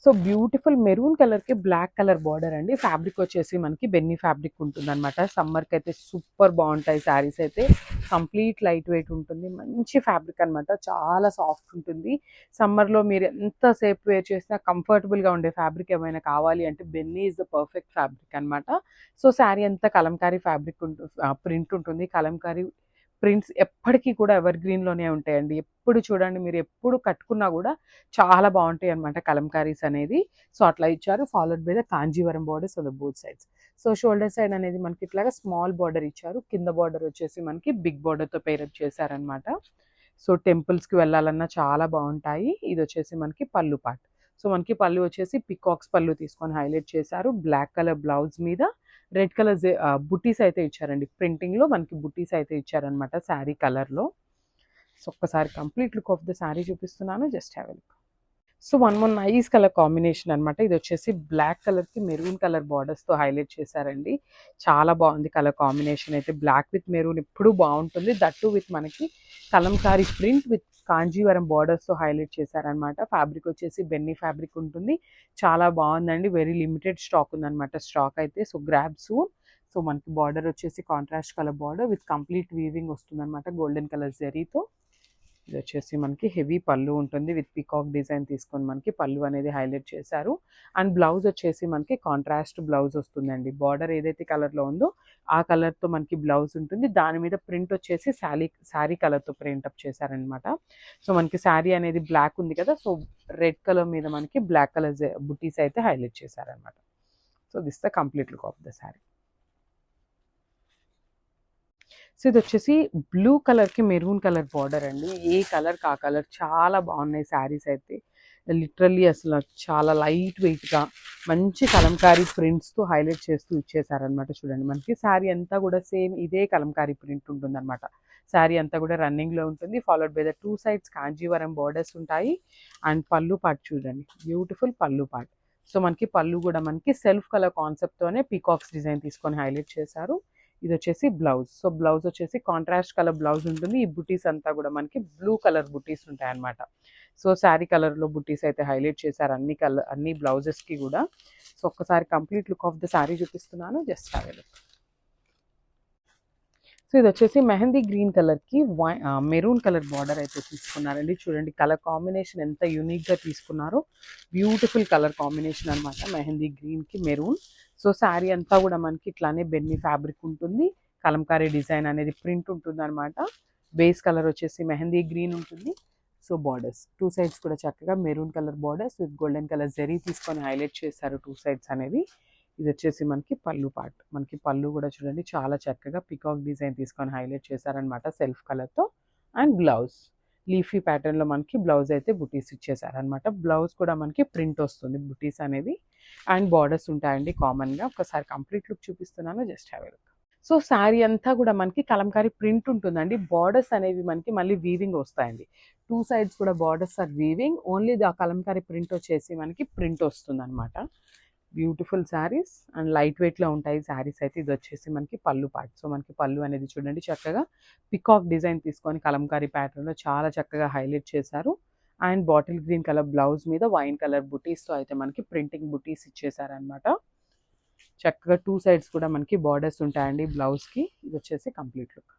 So beautiful maroon కలర్కి black colour border అండి. Fabric వచ్చేసి మనకి బెన్నీ ఫ్యాబ్రిక్ ఉంటుందన్నమాట. సమ్మర్కి అయితే సూపర్ బాగుంటాయి శారీస్ అయితే. కంప్లీట్ లైట్ వెయిట్ ఉంటుంది, మంచి ఫ్యాబ్రిక్ అనమాట, చాలా సాఫ్ట్ ఉంటుంది. సమ్మర్లో మీరు ఎంతసేపు వేర్ చేసినా కంఫర్టబుల్గా ఉండే ఫ్యాబ్రిక్ ఏమైనా కావాలి అంటే బెన్నీ ఈజ్ ద పర్ఫెక్ట్ ఫ్యాబ్రిక్ అనమాట. సో శారీ అంతా కలంకారీ ఫ్యాబ్రిక్ ప్రింట్ ఉంటుంది. కలంకారీ ప్రింట్స్ ఎప్పటికీ కూడా ఎవర్ గ్రీన్లోనే ఉంటాయండి. ఎప్పుడు చూడండి, మీరు ఎప్పుడు కట్టుకున్నా కూడా చాలా బాగుంటాయి అనమాట కలంకారీస్ అనేది. సో అట్లా ఇచ్చారు. Followed by the Kanjeevaram borders on the both sides. So shoulder side అనేది మనకి ఇట్లాగా స్మాల్ బార్డర్ ఇచ్చారు. కింద బార్డర్ వచ్చేసి మనకి బిగ్ బార్డర్తో పేరప్ చేశారనమాట. సో టెంపుల్స్కి వెళ్ళాలన్నా చాలా బాగుంటాయి. ఇది వచ్చేసి మనకి పళ్ళు పార్ట్. సో మనకి పళ్ళు వచ్చేసి పికాక్స్ పళ్ళు తీసుకొని హైలైట్ చేశారు. బ్లాక్ కలర్ బ్లౌజ్ మీద రెడ్ కలర్ బుటీస్ అయితే ఇచ్చారండి. ప్రింటింగ్లో మనకి బుటీస్ అయితే ఇచ్చారనమాట శారీ కలర్లో. సో ఒక్కసారి complete look of the sari చూపిస్తున్నాను, just have a look. So one more nice colour combination అనమాట. ఇది వచ్చేసి బ్లాక్ కలర్కి మెరూన్ కలర్ బార్డర్స్తో హైలైట్ చేశారండి. చాలా బాగుంది కలర్ కాంబినేషన్ అయితే. బ్లాక్ విత్ మెరూన్ ఎప్పుడు బాగుంటుంది. దట్టు విత్ మనకి కలంకారీ ప్రింట్ విత్ కాంజీవరం బార్డర్స్తో హైలైట్ చేశారనమాట. ఫ్యాబ్రిక్ వచ్చేసి బెన్నీ ఫ్యాబ్రిక్ ఉంటుంది. చాలా బాగుందండి. వెరీ లిమిటెడ్ స్టాక్ ఉందన్నమాట, స్టాక్ అయితే. So grab soon. సో మనకి బార్డర్ వచ్చేసి contrast colour border with complete weaving వస్తుందన్నమాట గోల్డెన్ కలర్ జరీతో. ఇది వచ్చేసి మనకి హెవీ పళ్ళు ఉంటుంది. విత్ పికాక్ డిజైన్ తీసుకొని మనకి పళ్ళు అనేది హైలైట్ చేశారు. అండ్ బ్లౌజ్ వచ్చేసి మనకి కాంట్రాస్ట్ బ్లౌజ్ వస్తుందండి. బార్డర్ ఏదైతే కలర్లో ఉందో ఆ కలర్తో మనకి బ్లౌజ్ ఉంటుంది. దాని మీద ప్రింట్ వచ్చేసి శారీ కలర్తో ప్రింట్ అప్ చేశారనమాట. సో మనకి శారీ అనేది బ్లాక్ ఉంది కదా, సో రెడ్ కలర్ మీద మనకి బ్లాక్ కలర్ బుటీస్ అయితే హైలైట్ చేశారనమాట. So this the complete look of the sari. So ఇది వచ్చేసి బ్లూ కలర్కి మెరూన్ కలర్ బార్డర్ అండి. ఏ కలర్ కా కలర్ చాలా బాగున్నాయి శారీస్ అయితే. లిటరల్లీ అసలు చాలా లైట్ వెయిట్గా మంచి కలంకారీ ప్రింట్స్తో హైలైట్ చేస్తూ ఇచ్చేసారనమాట. చూడండి, మనకి శారీ అంతా కూడా సేమ్ ఇదే కలంకారీ ప్రింట్ ఉంటుందన్నమాట. శారీ అంతా కూడా రన్నింగ్లో ఉంటుంది. Followed by the two sides Kanjeevaram borders ఉంటాయి. అండ్ పళ్ళు పార్ట్ చూడండి, బ్యూటిఫుల్ పళ్ళు పార్ట్. సో మనకి పళ్ళు కూడా మనకి సెల్ఫ్ కలర్ కాన్సెప్ట్తోనే పీకాక్స్ డిజైన్ తీసుకొని హైలైట్ చేశారు. ఇది వచ్చేసి బ్లౌజ్. సో బ్లౌజ్ వచ్చేసి కాంట్రాస్ట్ కలర్ బ్లౌజ్ ఉంటుంది. ఈ బుటీస్ అంతా కూడా మనకి బ్లూ కలర్ బుటీస్ ఉంటాయి అన్నమాట. సో శారీ కలర్లో బుటీస్ అయితే హైలైట్ చేశారు అన్ని బ్లౌజెస్కి కూడా. సో ఒక్కసారి complete look of the sari చూపిస్తున్నాను, just have a look. So ఇది వచ్చేసి మెహందీ గ్రీన్ కలర్కి మెరూన్ కలర్ బార్డర్ అయితే తీసుకున్నారండి. చూడండి కలర్ కాంబినేషన్ ఎంత యూనిక్గా తీసుకున్నారో. బ్యూటిఫుల్ కలర్ కాంబినేషన్ అనమాట, మెహందీ గ్రీన్కి మెరూన్. సో శారీ అంతా కూడా మనకి ఇట్లానే బెన్నీ ఫ్యాబ్రిక్ ఉంటుంది. కలంకారీ డిజైన్ అనేది ప్రింట్ ఉంటుంది అనమాట. బేస్ కలర్ వచ్చేసి మెహందీ గ్రీన్ ఉంటుంది. సో బార్డర్స్ టూ సైడ్స్ కూడా చక్కగా maroon colour borders with golden colour zari తీసుకొని హైలైట్ చేశారు టూ సైడ్స్ అనేది. ఇది వచ్చేసి మనకి పళ్ళు పార్ట్. మనకి పళ్ళు కూడా చూడండి చాలా చక్కగా పికాక్ డిజైన్ తీసుకొని హైలైట్ చేశారనమాట సెల్ఫ్ కలర్తో. అండ్ బ్లౌజ్ లీఫీ ప్యాటర్న్లో మనకి బ్లౌజ్ అయితే బుటీస్ ఇచ్చేసారనమాట. బ్లౌజ్ కూడా మనకి ప్రింట్ వస్తుంది బుటీస్ అనేది. అండ్ బార్డర్స్ ఉంటాయండి కామన్గా. ఒకసారి కంప్లీట్ లుక్ చూపిస్తున్నాను, just have a look. So sari అంతా కూడా మనకి కలంకారీ ప్రింట్ ఉంటుందండి. బార్డర్స్ అనేవి మనకి మళ్ళీ వీవింగ్ వస్తాయండి. టూ సైడ్స్ కూడా borders are weaving. Only the Kalamkari print వచ్చేసి మనకి ప్రింట్ వస్తుంది అనమాట. బ్యూటిఫుల్ శారీస్ అండ్ లైట్ వెయిట్లో ఉంటాయి శారీస్ అయితే. ఇది వచ్చేసి మనకి పళ్ళు పార్ట్. సో మనకి పళ్ళు అనేది చూడండి చక్కగా పికాక్ డిజైన్ తీసుకొని కలంకారీ ప్యాటర్న్లో చాలా చక్కగా హైలైట్ చేశారు. And bottle green colour blouse మీద వైన్ కలర్ బుటీస్తో అయితే మనకి ప్రింటింగ్ బుటీస్ ఇచ్చేసారనమాట. చక్కగా టూ సైడ్స్ కూడా మనకి బార్డర్స్ ఉంటాయండి బ్లౌజ్కి. ఇది వచ్చేసి కంప్లీట్ లుక్.